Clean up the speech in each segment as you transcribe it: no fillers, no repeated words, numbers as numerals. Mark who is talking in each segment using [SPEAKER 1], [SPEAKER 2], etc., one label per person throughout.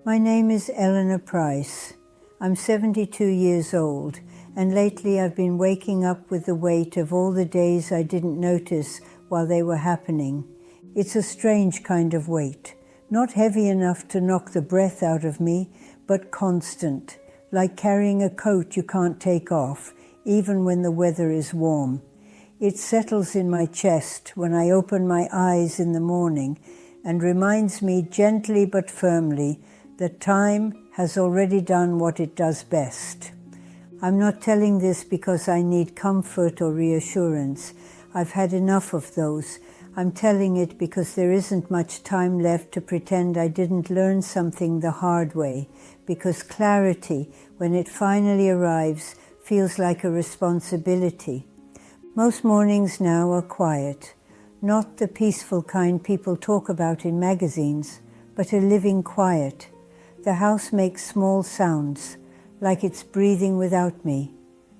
[SPEAKER 1] My name is Eleanor Price. I'm 72 years old, and lately I've been waking up with the weight of all the days I didn't notice while they were happening. It's a strange kind of weight, not heavy enough to knock the breath out of me, but constant, like carrying a coat you can't take off, even when the weather is warm. It settles in my chest when I open my eyes in the morning and reminds me gently but firmly that time has already done what it does best. I'm not telling this because I need comfort or reassurance. I've had enough of those. I'm telling it because there isn't much time left to pretend I didn't learn something the hard way, because clarity, when it finally arrives, feels like a responsibility. Most mornings now are quiet, not the peaceful kind people talk about in magazines, but a living quiet. The house makes small sounds, like it's breathing without me.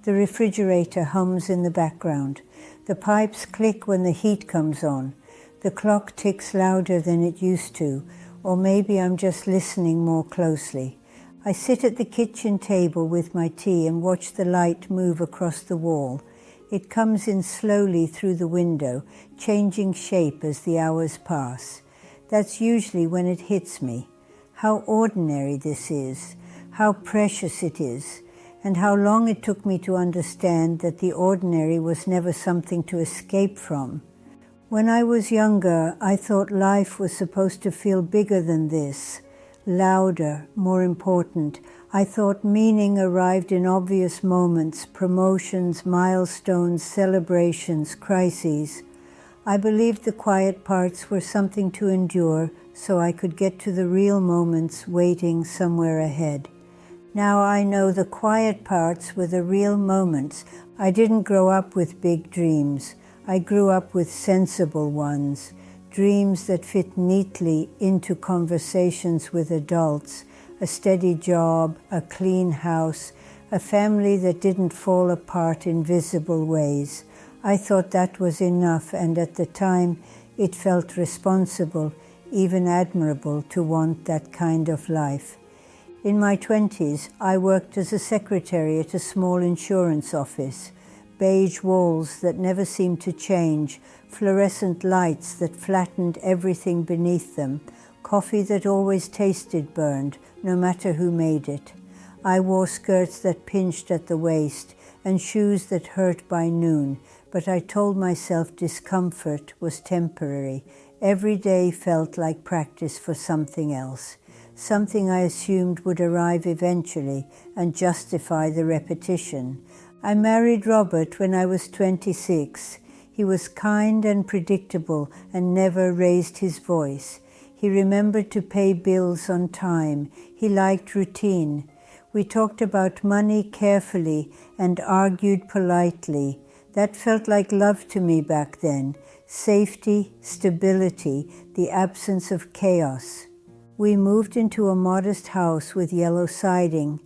[SPEAKER 1] The refrigerator hums in the background. The pipes click when the heat comes on. The clock ticks louder than it used to, or maybe I'm just listening more closely. I sit at the kitchen table with my tea and watch the light move across the wall. It comes in slowly through the window, changing shape as the hours pass. That's usually when it hits me. How ordinary this is, how precious it is, and how long it took me to understand that the ordinary was never something to escape from. When I was younger, I thought life was supposed to feel bigger than this, louder, more important. I thought meaning arrived in obvious moments, promotions, milestones, celebrations, crises. I believed the quiet parts were something to endure so I could get to the real moments waiting somewhere ahead. Now I know the quiet parts were the real moments. I didn't grow up with big dreams. I grew up with sensible ones, dreams that fit neatly into conversations with adults, a steady job, a clean house, a family that didn't fall apart in visible ways. I thought that was enough, and at the time it felt responsible, even admirable, to want that kind of life. In my 20s, I worked as a secretary at a small insurance office. Beige walls that never seemed to change, fluorescent lights that flattened everything beneath them, coffee that always tasted burned, no matter who made it. I wore skirts that pinched at the waist and shoes that hurt by noon, but I told myself discomfort was temporary. Every day felt like practice for something else, something I assumed would arrive eventually and justify the repetition. I married Robert when I was 26. He was kind and predictable and never raised his voice. He remembered to pay bills on time. He liked routine. We talked about money carefully and argued politely. That felt like love to me back then. Safety, stability, the absence of chaos. We moved into a modest house with yellow siding.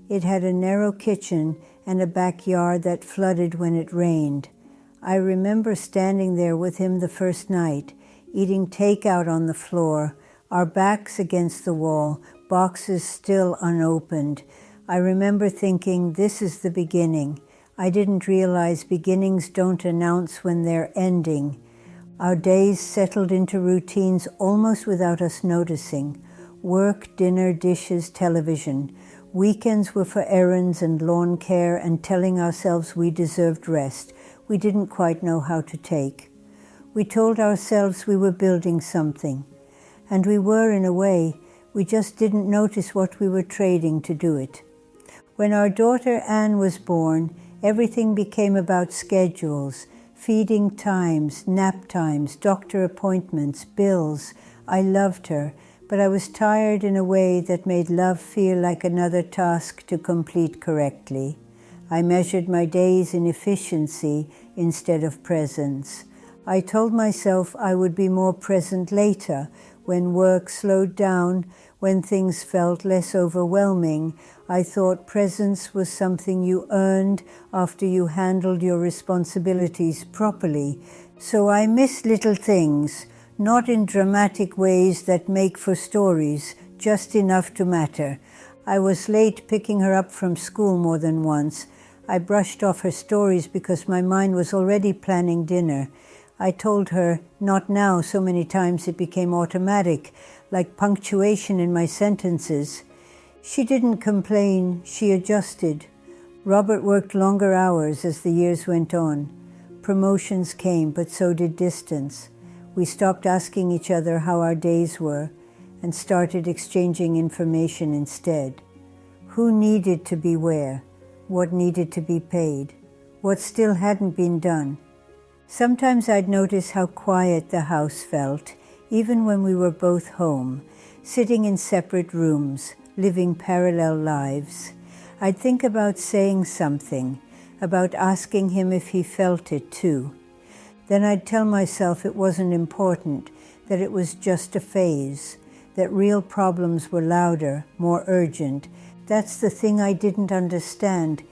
[SPEAKER 1] It had a narrow kitchen and a backyard that flooded when it rained. I remember standing there with him the first night, eating takeout on the floor, our backs against the wall, boxes still unopened. I remember thinking, this is the beginning. I didn't realize beginnings don't announce when they're ending. Our days settled into routines almost without us noticing. Work, dinner, dishes, television. Weekends were for errands and lawn care and telling ourselves we deserved rest we didn't quite know how to take. We told ourselves we were building something. And we were in a way. We just didn't notice what we were trading to do it. When our daughter Anne was born, everything became about schedules, feeding times, nap times, doctor appointments, bills. I loved her, but I was tired in a way that made love feel like another task to complete correctly. I measured my days in efficiency instead of presence. I told myself I would be more present later, when work slowed down, when things felt less overwhelming. I thought presence was something you earned after you handled your responsibilities properly. So I miss little things, not in dramatic ways that make for stories, just enough to matter. I was late picking her up from school more than once. I brushed off her stories because my mind was already planning dinner. I told her, "Not now," so many times it became automatic, like punctuation in my sentences. She didn't complain, she adjusted. Robert worked longer hours as the years went on. Promotions came, but so did distance. We stopped asking each other how our days were and started exchanging information instead. Who needed to be where? What needed to be paid? What still hadn't been done? Sometimes I'd notice how quiet the house felt, even when we were both home, sitting in separate rooms, living parallel lives. I'd think about saying something, about asking him if he felt it too. Then I'd tell myself it wasn't important, that it was just a phase, that real problems were louder, more urgent. That's the thing I didn't understand.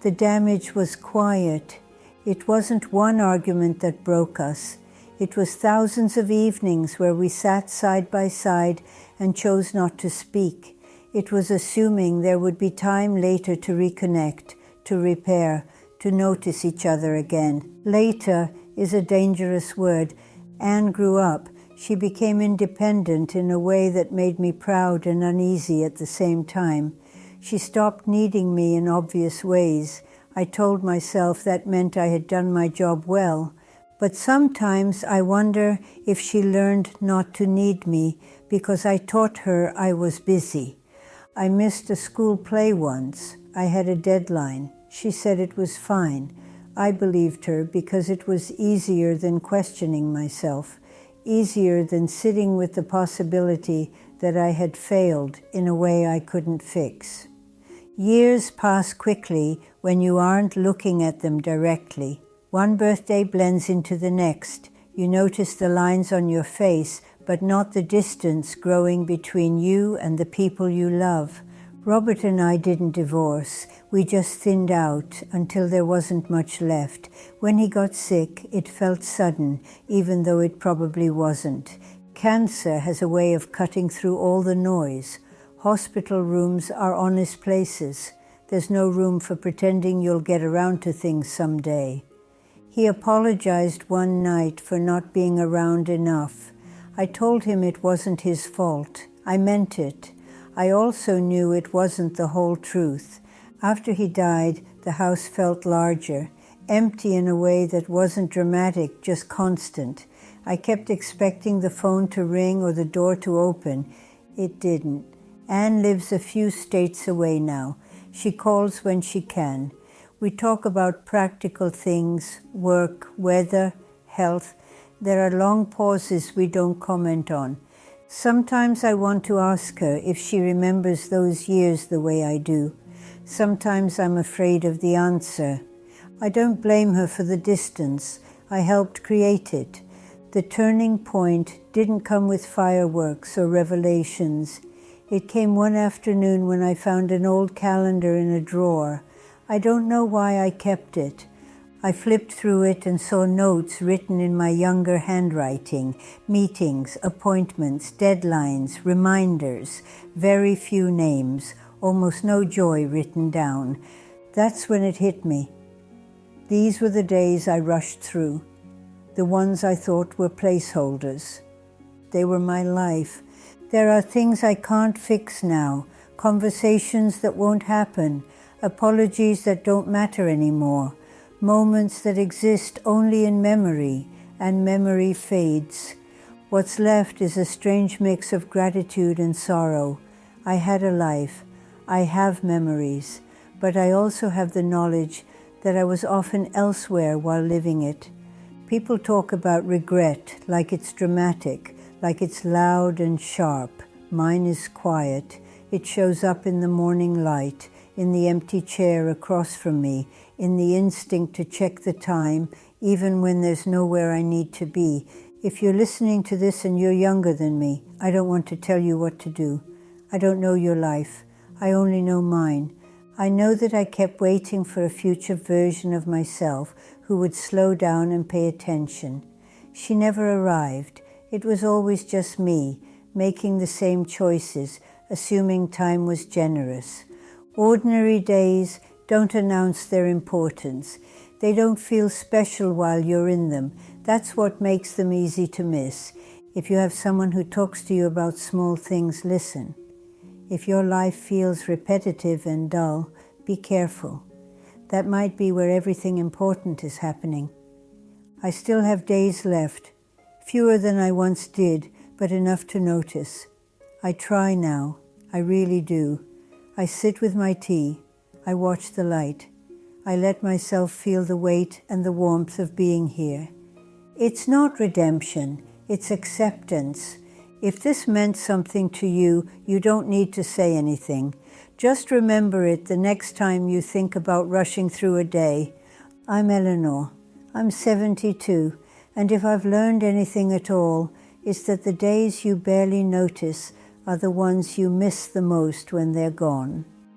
[SPEAKER 1] The damage was quiet. It wasn't one argument that broke us. It was thousands of evenings where we sat side by side and chose not to speak. It was assuming there would be time later to reconnect, to repair, to notice each other again. Later is a dangerous word. Anne grew up. She became independent in a way that made me proud and uneasy at the same time. She stopped needing me in obvious ways. I told myself that meant I had done my job well. But sometimes I wonder if she learned not to need me because I taught her I was busy. I missed a school play once. I had a deadline. She said it was fine. I believed her because it was easier than questioning myself, easier than sitting with the possibility that I had failed in a way I couldn't fix. Years pass quickly when you aren't looking at them directly. One birthday blends into the next. You notice the lines on your face, but not the distance growing between you and the people you love. Robert and I didn't divorce. We just thinned out until there wasn't much left. When he got sick, it felt sudden, even though it probably wasn't. Cancer has a way of cutting through all the noise. Hospital rooms are honest places. There's no room for pretending you'll get around to things someday. He apologized one night for not being around enough. I told him it wasn't his fault. I meant it. I also knew it wasn't the whole truth. After he died, the house felt larger, empty in a way that wasn't dramatic, just constant. I kept expecting the phone to ring or the door to open. It didn't. Anne lives a few states away now. She calls when she can. We talk about practical things, work, weather, health. There are long pauses we don't comment on. Sometimes I want to ask her if she remembers those years the way I do. Sometimes I'm afraid of the answer. I don't blame her for the distance. I helped create it. The turning point didn't come with fireworks or revelations. It came one afternoon when I found an old calendar in a drawer. I don't know why I kept it. I flipped through it and saw notes written in my younger handwriting, meetings, appointments, deadlines, reminders, very few names, almost no joy written down. That's when it hit me. These were the days I rushed through, the ones I thought were placeholders. They were my life. There are things I can't fix now, conversations that won't happen, apologies that don't matter anymore, moments that exist only in memory, and memory fades. What's left is a strange mix of gratitude and sorrow. I had a life. I have memories, but I also have the knowledge that I was often elsewhere while living it. People talk about regret like it's dramatic, like it's loud and sharp. Mine is quiet. It shows up in the morning light, in the empty chair across from me, in the instinct to check the time, even when there's nowhere I need to be. If you're listening to this and you're younger than me, I don't want to tell you what to do. I don't know your life. I only know mine. I know that I kept waiting for a future version of myself who would slow down and pay attention. She never arrived. It was always just me, making the same choices, assuming time was generous. Ordinary days don't announce their importance. They don't feel special while you're in them. That's what makes them easy to miss. If you have someone who talks to you about small things, listen. If your life feels repetitive and dull, be careful. That might be where everything important is happening. I still have days left, fewer than I once did, but enough to notice. I try now, I really do. I sit with my tea, I watch the light. I let myself feel the weight and the warmth of being here. It's not redemption, it's acceptance. If this meant something to you, you don't need to say anything. Just remember it the next time you think about rushing through a day. I'm Eleanor. I'm 72, and if I've learned anything at all, it's that the days you barely notice are the ones you miss the most when they're gone.